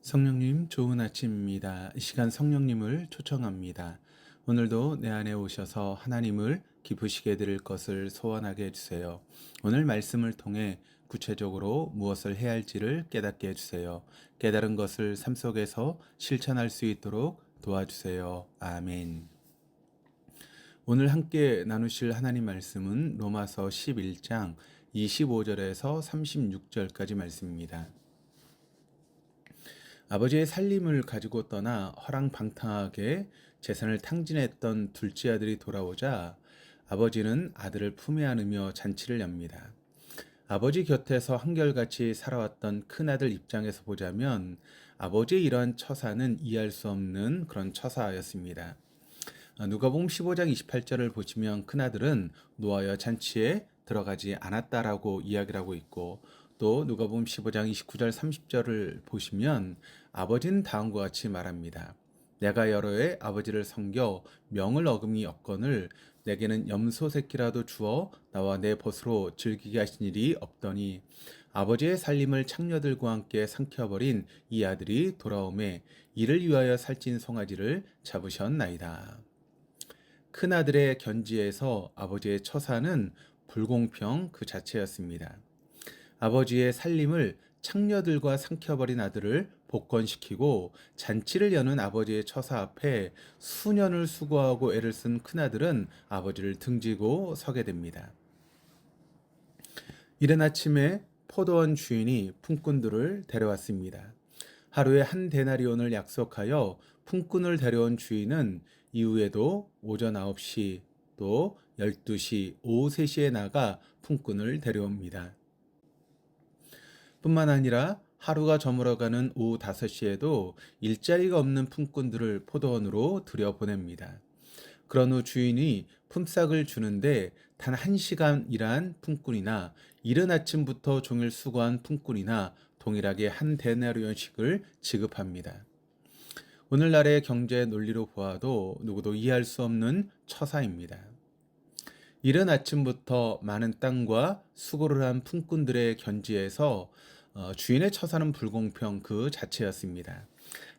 성령님, 좋은 아침입니다. 이 시간 성령님을 초청합니다. 오늘도 내 안에 오셔서 하나님을 기쁘시게 드릴 것을 소원하게 해주세요. 오늘 말씀을 통해 구체적으로 무엇을 해야 할지를 깨닫게 해주세요. 깨달은 것을 삶 속에서 실천할 수 있도록 도와주세요. 아멘. 오늘 함께 나누실 하나님 말씀은 로마서 11장 25절에서 36절까지 말씀입니다. 아버지의 살림을 가지고 떠나 허랑방탕하게 재산을 탕진했던 둘째 아들이 돌아오자 아버지는 아들을 품에 안으며 잔치를 엽니다. 아버지 곁에서 한결같이 살아왔던 큰아들 입장에서 보자면 아버지의 이러한 처사는 이해할 수 없는 그런 처사였습니다. 누가복음 15장 28절을 보시면 큰아들은 노하여 잔치에 들어가지 않았다라고 이야기를 하고 있고, 또 누가복음 15장 29절 30절을 보시면 아버지는 다음과 같이 말합니다. 내가 여러 해 아버지를 섬겨 명을 어금이 없거늘 내게는 염소 새끼라도 주어 나와 내 벗으로 즐기게 하신 일이 없더니 아버지의 살림을 창녀들과 함께 삼켜버린 이 아들이 돌아오매 이를 위하여 살찐 송아지를 잡으셨나이다. 큰아들의 견지에서 아버지의 처사는 불공평 그 자체였습니다. 아버지의 살림을 창녀들과 삼켜버린 아들을 복권시키고 잔치를 여는 아버지의 처사 앞에 수년을 수고하고 애를 쓴 큰아들은 아버지를 등지고 서게 됩니다. 이른 아침에 포도원 주인이 품꾼들을 데려왔습니다. 하루에 한 데나리온을 약속하여 품꾼을 데려온 주인은 이후에도 오전 9시 또 12시, 오후 3시에 나가 품꾼을 데려옵니다. 뿐만 아니라 하루가 저물어가는 오후 5시에도 일자리가 없는 품꾼들을 포도원으로 들여보냅니다. 그런 후 주인이 품삯을 주는데 단 1시간 일한 품꾼이나 이른 아침부터 종일 수고한 품꾼이나 동일하게 한 데나리온씩을 지급합니다. 오늘날의 경제 논리로 보아도 누구도 이해할 수 없는 처사입니다. 이른 아침부터 많은 땀과 수고를 한 품꾼들의 견지에서 주인의 처사는 불공평 그 자체였습니다.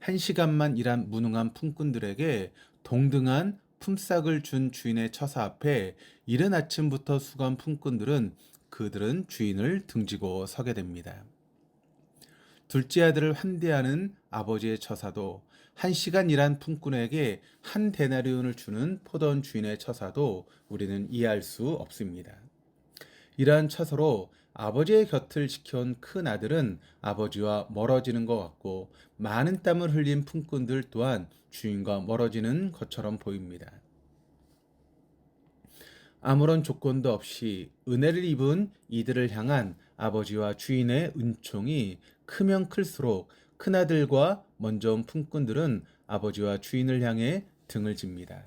1시간만 일한 무능한 품꾼들에게 동등한 품삯을 준 주인의 처사 앞에 이른 아침부터 수고한 품꾼들은 그들은 주인을 등지고 서게 됩니다. 둘째 아들을 환대하는 아버지의 처사도 1시간 일한 품꾼에게 한 데나리온을 주는 포도원 주인의 처사도 우리는 이해할 수 없습니다. 이러한 처사로 아버지의 곁을 지켜온 큰 아들은 아버지와 멀어지는 것 같고 많은 땀을 흘린 품꾼들 또한 주인과 멀어지는 것처럼 보입니다. 아무런 조건도 없이 은혜를 입은 이들을 향한 아버지와 주인의 은총이 크면 클수록 큰아들과 먼저 온 품꾼들은 아버지와 주인을 향해 등을 집니다.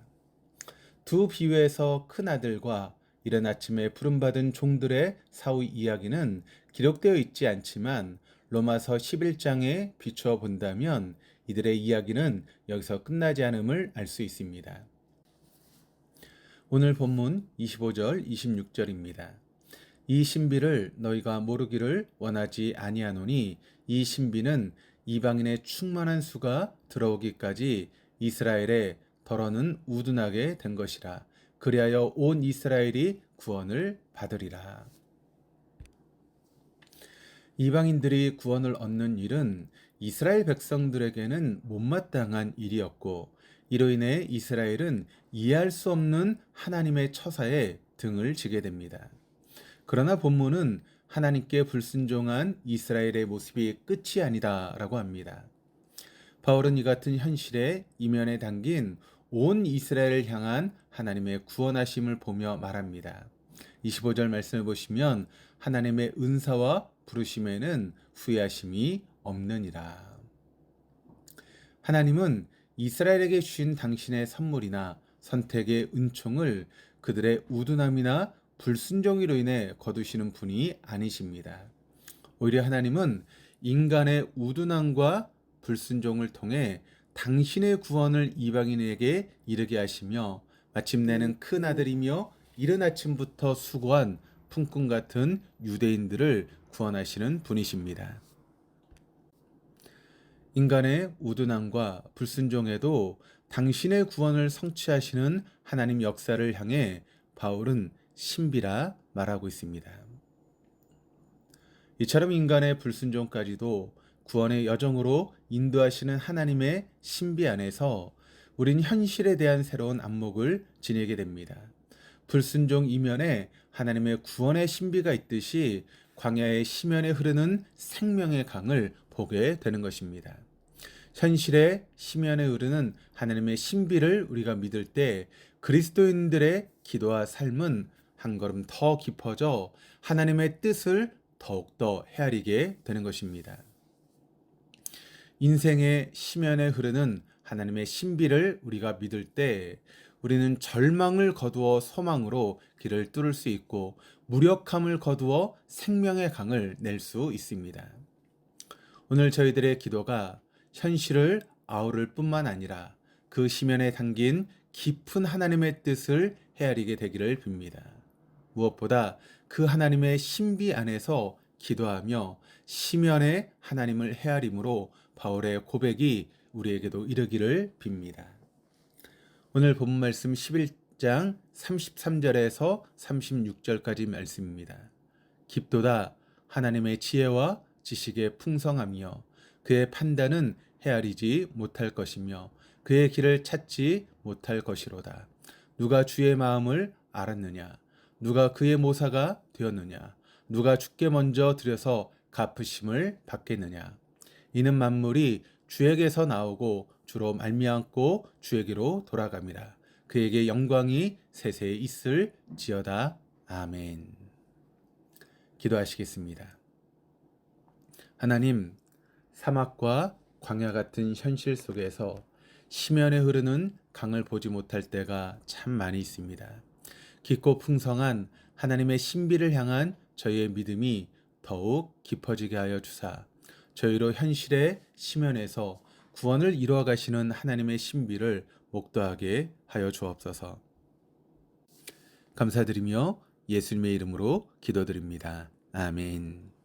두 비유에서 큰아들과 이른 아침에 부름받은 종들의 사후 이야기는 기록되어 있지 않지만 로마서 11장에 비추어 본다면 이들의 이야기는 여기서 끝나지 않음을 알 수 있습니다. 오늘 본문 25절 26절입니다. 이 신비를 너희가 모르기를 원하지 아니하노니 이 신비는 이방인의 충만한 수가 들어오기까지 이스라엘에 덜어는 우둔하게 된 것이라. 그리하여 온 이스라엘이 구원을 받으리라. 이방인들이 구원을 얻는 일은 이스라엘 백성들에게는 못마땅한 일이었고 이로 인해 이스라엘은 이해할 수 없는 하나님의 처사에 등을 지게 됩니다. 그러나 본문은 하나님께 불순종한 이스라엘의 모습이 끝이 아니다라고 합니다. 바울은 이 같은 현실에 이면에 담긴 온 이스라엘을 향한 하나님의 구원하심을 보며 말합니다. 25절 말씀을 보시면 하나님의 은사와 부르심에는 후회하심이 없느니라. 하나님은 이스라엘에게 주신 당신의 선물이나 선택의 은총을 그들의 우둔함이나 불순종으로 인해 거두시는 분이 아니십니다. 오히려 하나님은 인간의 우둔함과 불순종을 통해 당신의 구원을 이방인에게 이르게 하시며 마침내는 큰 아들이며 이른 아침부터 수고한 품꾼 같은 유대인들을 구원하시는 분이십니다. 인간의 우둔함과 불순종에도 당신의 구원을 성취하시는 하나님 역사를 향해 바울은 신비라 말하고 있습니다. 이처럼 인간의 불순종까지도 구원의 여정으로 인도하시는 하나님의 신비 안에서 우린 현실에 대한 새로운 안목을 지니게 됩니다. 불순종 이면에 하나님의 구원의 신비가 있듯이 광야의 시면에 흐르는 생명의 강을 보게 되는 것입니다. 현실의 시면에 흐르는 하나님의 신비를 우리가 믿을 때 그리스도인들의 기도와 삶은 한 걸음 더 깊어져 하나님의 뜻을 더욱더 헤아리게 되는 것입니다. 인생의 시면에 흐르는 하나님의 신비를 우리가 믿을 때 우리는 절망을 거두어 소망으로 길을 뚫을 수 있고 무력함을 거두어 생명의 강을 낼 수 있습니다. 오늘 저희들의 기도가 현실을 아우를 뿐만 아니라 그 시면에 담긴 깊은 하나님의 뜻을 헤아리게 되기를 빕니다. 무엇보다 그 하나님의 신비 안에서 기도하며 시면의 하나님을 헤아림으로 바울의 고백이 우리에게도 이르기를 빕니다. 오늘 본문 말씀 11장 33절에서 36절까지 말씀입니다. 깊도다 하나님의 지혜와 지식의 풍성하며 그의 판단은 헤아리지 못할 것이며 그의 길을 찾지 못할 것이로다. 누가 주의 마음을 알았느냐? 누가 그의 모사가 되었느냐? 누가 주께 먼저 들여서 갚으심을 받겠느냐? 이는 만물이 주에게서 나오고 주로 말미암고 주에게로 돌아갑니다. 그에게 영광이 세세에 있을지어다. 아멘. 기도하시겠습니다. 하나님, 사막과 광야 같은 현실 속에서 시면에 흐르는 강을 보지 못할 때가 참 많이 있습니다. 깊고 풍성한 하나님의 신비를 향한 저희의 믿음이 더욱 깊어지게 하여 주사 저희로 현실의 시면에서 구원을 이루어 가시는 하나님의 신비를 목도하게 하여 주옵소서. 감사드리며 예수님의 이름으로 기도드립니다. 아멘.